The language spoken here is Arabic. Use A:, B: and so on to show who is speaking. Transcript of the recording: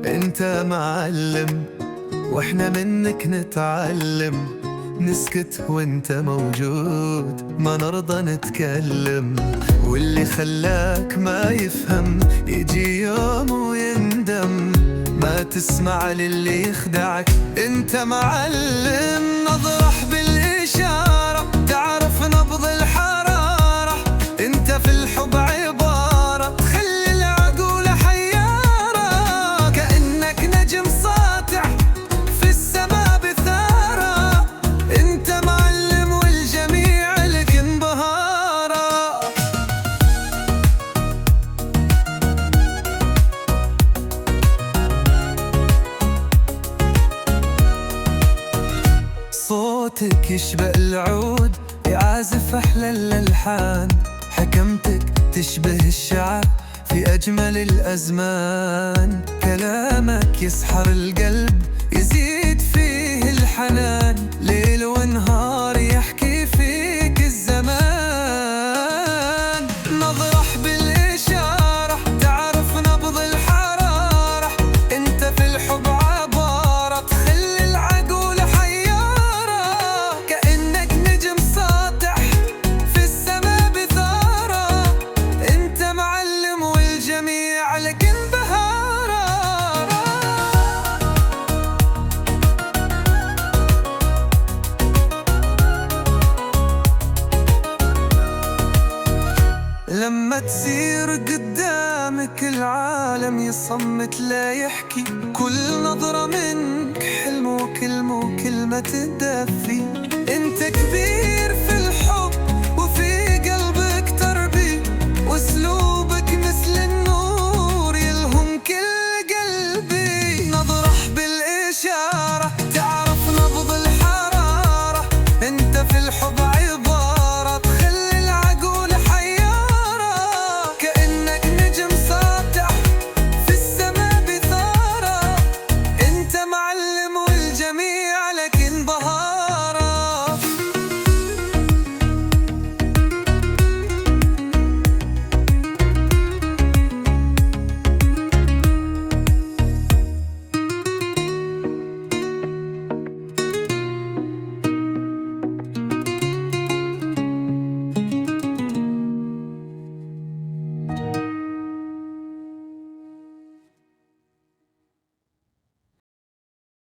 A: انت معلم واحنا منك نتعلم، نسكت وانت موجود ما نرضى نتكلم. واللي خلاك ما يفهم يجي يوم ويندم، ما تسمع للي يخدعك. انت معلم نضرح بالإشارة، تعرف نبض الحرارة. انت في الحب عبارة تخلي العقول حيارة، كأنك نجم ساطع في السما بثارة. انت معلم والجميع لك انبهارة. صوتك يشبه العود يعازف أحلى الألحان، حكمتك تشبه الشعر في أجمل الأزمان. كلامك يسحر القلب يزيد فيه الحنان، ليل ونهار يحكي فيك الزمان. نضرح بالإشارة تعرف نبض الحرارة. انت في الحب عبارة تخلي العقول حيارة، كأنك نجم ساطع في السما بثارة. انت معلم والجميع لك انبهارة. لما تسير قدامك العالم يصمت لا يحكي، كل نظرة منك حلم وكلمة وكلمة تدفي. انت كبير في الحب